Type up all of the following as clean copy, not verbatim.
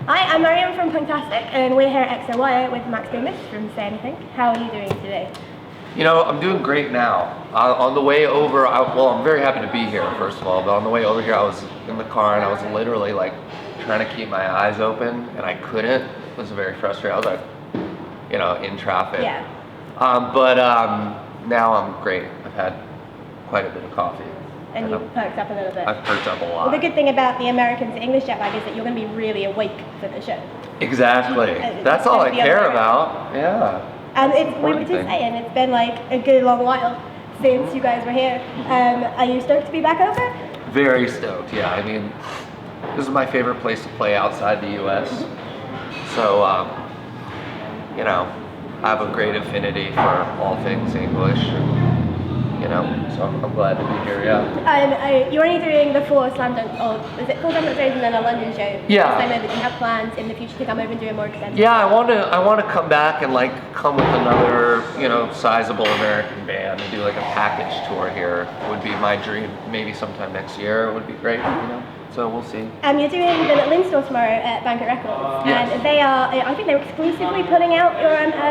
Hi, I'm Maryam from Punktastic, and we're here at XOYO with Max Bemis from Say Anything. How are you doing today? You know, I'm doing great now. On the way over, well, I'm very happy to be here, first of all, but on the way over here, I was in the car and I was literally like trying to keep my eyes open and I couldn't. It was very frustrating. I was like, you know, in traffic. Yeah. Now I'm great. I've had quite a bit of coffee. And you've perked up a little bit. I've perked up a lot. Well, the good thing about the American to English jet lag is that you're going to be really awake for the show. Exactly. That's all I care about. Yeah. And we were just saying, it's been like a good long while since you guys were here. Are you stoked to be back over? Very stoked, yeah. I mean, this is my favorite place to play outside the US. So, you know, I have a great affinity for all things English. You know, so I'm glad to be here, yeah. You're only doing the 4 slam dunk, or is it 4 slam dunk shows and then a London show? Yeah. I know that you have plans in the future to come over and do a more extensive. Yeah, I want to come back and like come with another, you know, sizable American band and do like a package tour here. Would be my dream. Maybe sometime next year would be great, you know. So we'll see. You're doing the Lynn store tomorrow at Banquet Records, yes. And they are, I think they're exclusively putting out your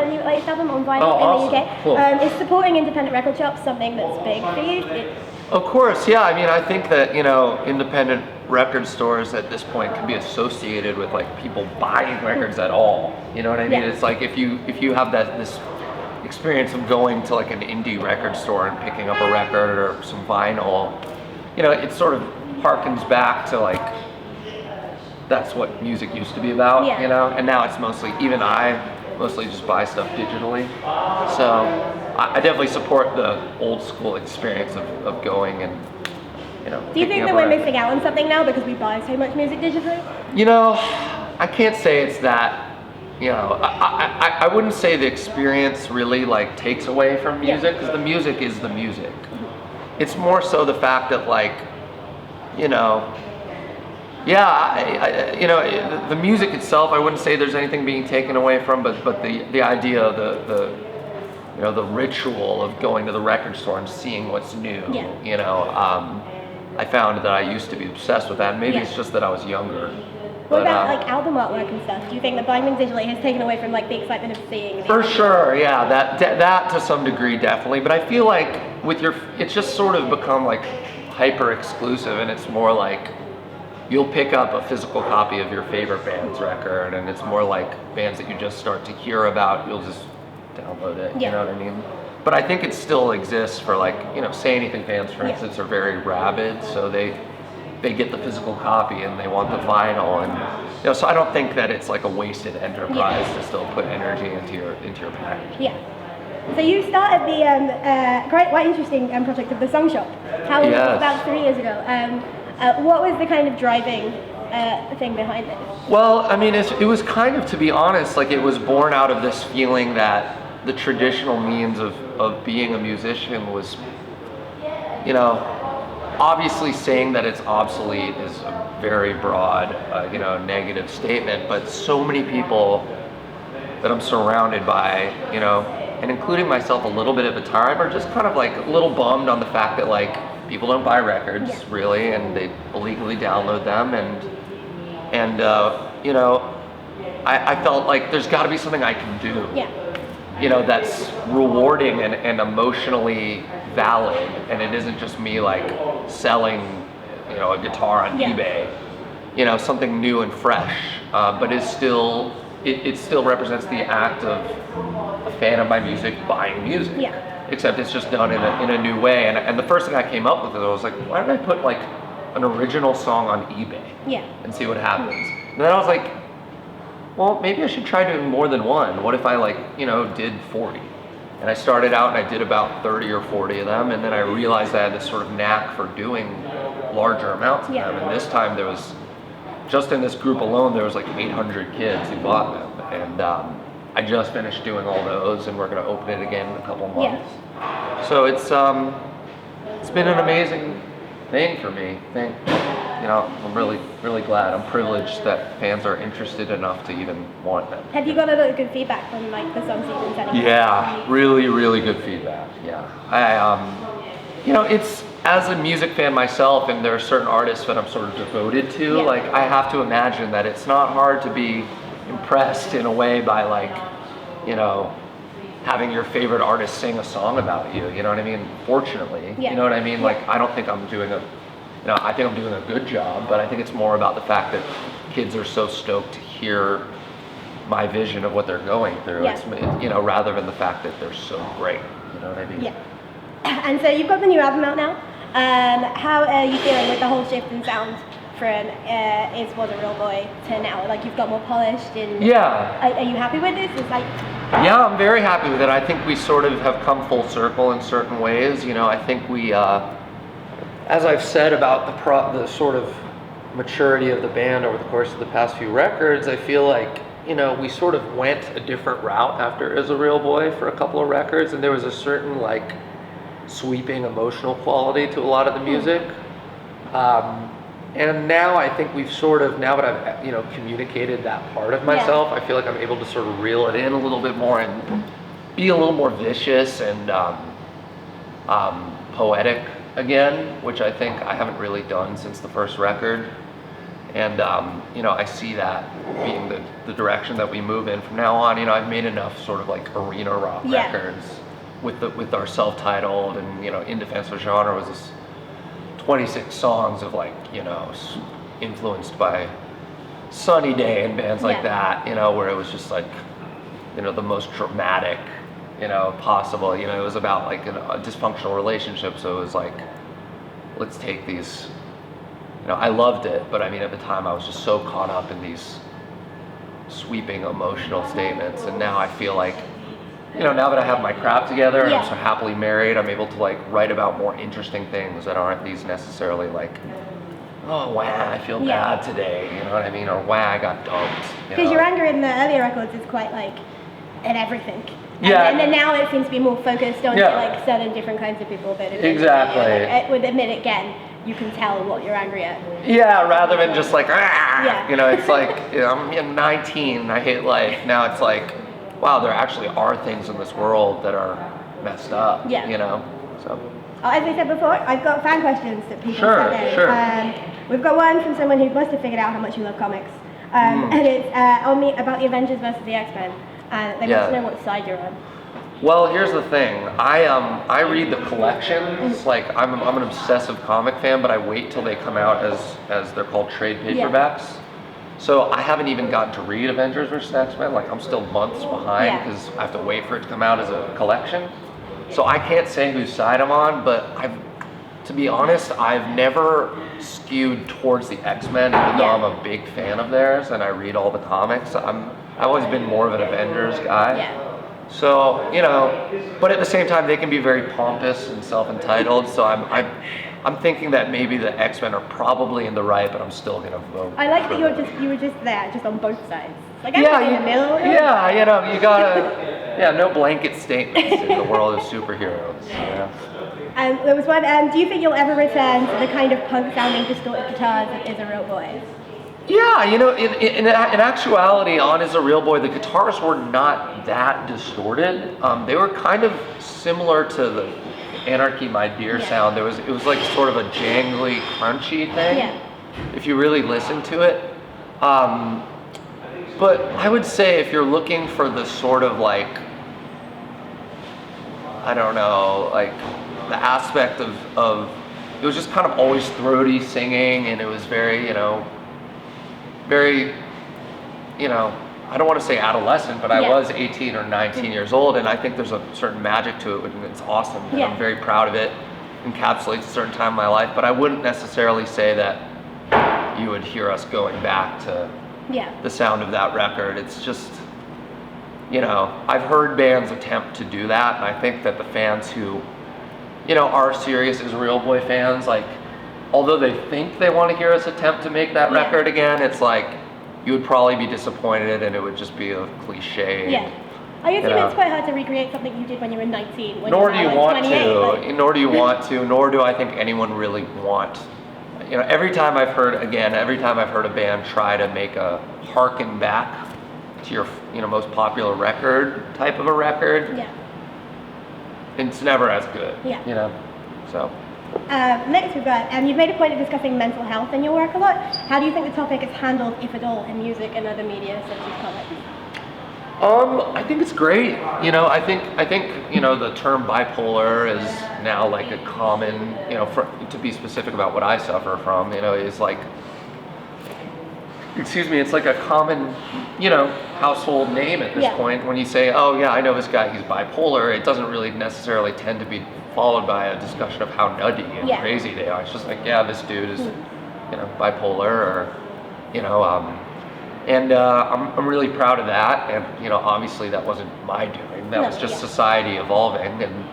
new latest album on vinyl in the UK. Cool. Is supporting independent record shops something that's big for you? Of course, yeah. I mean, I think that, you know, independent record stores at this point can be associated with like people buying records at all. You know what I mean? Yeah. It's like if you have this experience of going to like an indie record store and picking up a record or some vinyl, you know, it sort of harkens back to like that's what music used to be about, yeah. You know, and now it's mostly, even I mostly just buy stuff digitally. So I definitely support the old school experience of going and, you know. Do you think that we're missing out on something now because we buy so much music digitally? You know, I can't say it's that. You know, I wouldn't say the experience really like takes away from music, because the music is the music. It's more so the fact that like, you know, yeah, you know, the music itself, I wouldn't say there's anything being taken away from, but the idea of the you know, the ritual of going to the record store and seeing what's new. Yeah. You know, I found that I used to be obsessed with that. And maybe it's just that I was younger. What about like album artwork and stuff? Do you think that buying things digitally has taken away from like the excitement of seeing? For sure, yeah, that to some degree definitely. But I feel like with it's just sort of become like hyper exclusive, and it's more like you'll pick up a physical copy of your favorite band's record, and it's more like bands that you just start to hear about, you'll just download it. Yeah. You know what I mean? But I think it still exists for like, you know, Say Anything fans, for instance, are very rabid, so they get the physical copy and they want the vinyl, and you know, so I don't think that it's like a wasted enterprise to still put energy into your package. Yeah. So you started the quite interesting project of the Song Shop. How was it? About 3 years ago. What was the kind of driving thing behind it? Well, I mean, it was kind of, to be honest, like it was born out of this feeling that the traditional means of being a musician was, you know, obviously saying that it's obsolete is a very broad, you know, negative statement, but so many people that I'm surrounded by, you know, and including myself a little bit at the time, are just kind of like a little bummed on the fact that like people don't buy records really, and they illegally download them, and you know, I felt like there's got to be something I can do. Yeah. You know, that's rewarding and emotionally valid, and it isn't just me like selling, you know, a guitar on eBay. You know, something new and fresh, but it's still. It still represents the act of a fan of my music buying music. Yeah. Except it's just done in a new way. And the first thing I came up with, I was like, why don't I put like an original song on eBay? Yeah. And see what happens. And then I was like, well, maybe I should try doing more than one. What if I like, you know, did 40? And I started out and I did about 30 or 40 of them, and then I realized I had this sort of knack for doing larger amounts of them. And this time there was, just in this group alone, there was like 800 kids who bought them, and I just finished doing all those, and we're going to open it again in a couple months. Yeah. So it's been an amazing thing for me. You know, I'm really glad. I'm privileged that fans are interested enough to even want them. Have you got a lot of good feedback from like the songs you've been sending? Yeah, really good feedback. Yeah, you know, it's as a music fan myself, and there are certain artists that I'm sort of devoted to, like I have to imagine that it's not hard to be impressed in a way by like, you know, having your favorite artist sing a song about you, you know what I mean? Fortunately, you know what I mean? Like, I don't think I'm doing I think I'm doing a good job, but I think it's more about the fact that kids are so stoked to hear my vision of what they're going through. It's, you know, rather than the fact that they're so great, you know what I mean? Yeah. And so you've got the new album out now. How are you feeling with the whole shift in sound from Is Was a Real Boy to now? Like, you've got more polished and... Yeah. Are you happy with this? It's like... Yeah, I'm very happy with it. I think we sort of have come full circle in certain ways. You know, I think we, as I've said about the sort of maturity of the band over the course of the past few records, I feel like, you know, we sort of went a different route after Is a Real Boy for a couple of records, and there was a certain like sweeping emotional quality to a lot of the music. And now I think we've sort of, now that I've, you know, communicated that part of myself, I feel like I'm able to sort of reel it in a little bit more and be a little more vicious and poetic again, which I think I haven't really done since the first record. And, you know, I see that being the direction that we move in from now on. You know, I've made enough sort of like arena rock records with our self-titled, and, you know, In Defense of Genre was this 26 songs of like, you know, influenced by Sunny Day and bands like that, you know, where it was just like, you know, the most dramatic, you know, possible. You know, it was about like a dysfunctional relationship, so it was like, let's take these, you know, I loved it, but I mean, at the time I was just so caught up in these sweeping emotional statements, and now I feel like, you know, now that I have my crap together and I'm so happily married, I'm able to like write about more interesting things that aren't these necessarily like, oh wow, I feel bad today, you know what I mean, or wow, I got dumped. Because your anger in the earlier records is quite like in everything. And then now it seems to be more focused on like certain different kinds of people that would admit it again. You can tell what you're angry at. Yeah, rather than just like, you know, it's like, you know, I'm 19, I hate life. Now it's like, wow, there actually are things in this world that are messed up, you know, so. As I said before, I've got fan questions that people sent in. We've got one from someone who must have figured out how much you love comics. And it's about the Avengers versus the X-Men. They want to know what side you're on. Well, here's the thing. I read the collections. Like, I'm an obsessive comic fan, but I wait till they come out as they're called trade paperbacks. So I haven't even gotten to read Avengers vs. X-Men. Like, I'm still months behind because I have to wait for it to come out as a collection. So I can't say whose side I'm on, but to be honest, I've never skewed towards the X-Men, even though I'm a big fan of theirs and I read all the comics. I've always been more of an Avengers guy. So, you know, but at the same time, they can be very pompous and self-entitled. So I'm thinking that maybe the X-Men are probably in the right, but I'm still gonna vote. I like that you were just there, just on both sides. Like, I'm in the middle. Yeah, you know, you gotta, no blanket statements in the world of superheroes. There was one. Do you think you'll ever return to the kind of punk-sounding distorted guitars that Is a Real Boy? Yeah, you know, in actuality, on Is a Real Boy, the guitars were not that distorted. They were kind of similar to the Anarchy My Dear sound. It was like sort of a jangly, crunchy thing, if you really listen to it. But I would say if you're looking for the sort of like, I don't know, like the aspect of it was just kind of always throaty singing, and it was very, you know, I don't want to say adolescent, but I was 18 or 19 years old, and I think there's a certain magic to it, and it's awesome, and I'm very proud of it. Encapsulates a certain time in my life, but I wouldn't necessarily say that you would hear us going back to the sound of that record. It's just, you know, I've heard bands attempt to do that, and I think that the fans who, you know, are serious Is a Real Boy fans, like, although they think they want to hear us attempt to make that record again, it's like, you would probably be disappointed and it would just be a cliche. I assume it's quite hard to recreate something you did when you were 19. Nor do you want to, nor do I think anyone really want. You know, every time I've heard a band try to make a harken back to your, you know, most popular record type of a record, it's never as good, you know, so. Next we've got, you've made a point of discussing mental health in your work a lot. How do you think the topic is handled, if at all, in music and other media such as comics? I think it's great. You know, I think you know the term bipolar is now like a common, you know, to be specific about what I suffer from, you know, is like, excuse me, it's like a common, you know, household name at this point. When you say, oh yeah, I know this guy, he's bipolar, it doesn't really necessarily tend to be followed by a discussion of how nutty and crazy they are. It's just like, yeah, this dude is, you know, bipolar, or, you know, and I'm really proud of that. And, you know, obviously that wasn't my doing. That was just society evolving. And,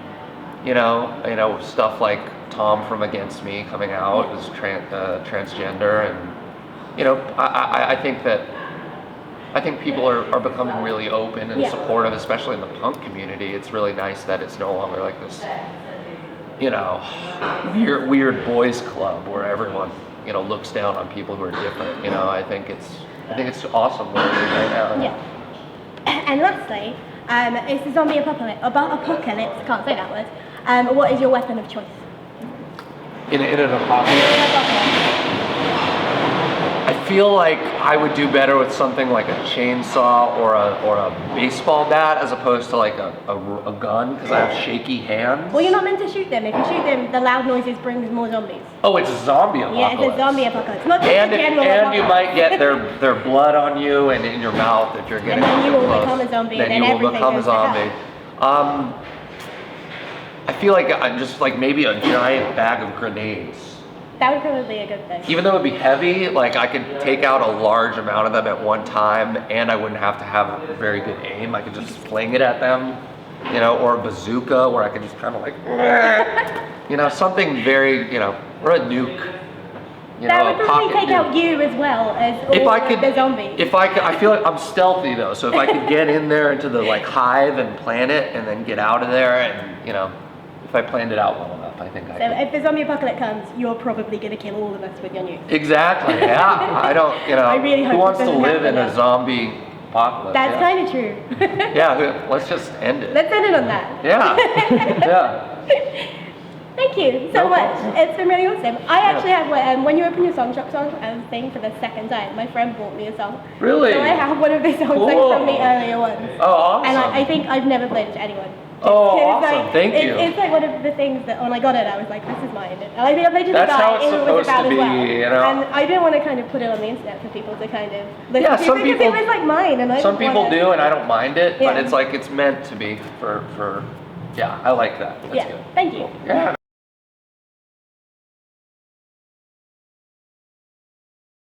you know, stuff like Tom from Against Me coming out as transgender. And, you know, I think people are becoming really open and supportive, especially in the punk community. It's really nice that it's no longer like this, you know, weird boys club where everyone, you know, looks down on people who are different. You know, I think it's awesome where it is right now. Yeah. And lastly, it's a zombie apocalypse. Can't say that word. What is your weapon of choice? In an apocalypse. I feel like I would do better with something like a chainsaw or a baseball bat as opposed to like a gun, because I have shaky hands. Well, you're not meant to shoot them. If you shoot them, the loud noises brings more zombies. Oh, it's a zombie apocalypse. Yeah, it's a zombie apocalypse. Not just and a general and you apocalypse. might get their blood on you and in your mouth if you're getting and then you will close. become a zombie. Then and you will become a goes to hell. zombie. I feel like I'm just like maybe a giant bag of grenades. That would probably be a good thing. Even though it would be heavy, like I could take out a large amount of them at one time, and I wouldn't have to have a very good aim. I could just fling it at them, you know, or a bazooka where I could just kind of like, you know, something very, you know, or a nuke. You that know, would probably take out you as well as all the zombies. If I could, I feel like I'm stealthy though, so if I could get in there into the like hive and plant it, and then get out of there, and you know, if I planned it out well enough, I think I could. So if the zombie apocalypse comes, you're probably going to kill all of us with your nuke. Exactly, yeah. I don't, you know, I really hope who wants it to doesn't live in happen a zombie apocalypse? That's kind of true. Yeah, let's just end it. Let's end it on that. Yeah, yeah. Thank you so much. It's been really awesome. I actually have, when you open your song shop song thing for the second time, my friend bought me a song. Really? So I have one of the songs like, from the earlier ones. Oh, awesome. And I think I've never played it to anyone. Oh, awesome. Like, thank you. It's like one of the things that when I got it, I was like, this is mine. And I think I played to the That's guy how it's it was supposed about to be, as well. you know? And I didn't want to kind of put it on the internet for people to kind of listen Yeah, to some because people, it was like mine. And some people do, and I don't mind it, but Yeah. it's like it's meant to be for yeah, I like that. That's good. Thank you. Yeah.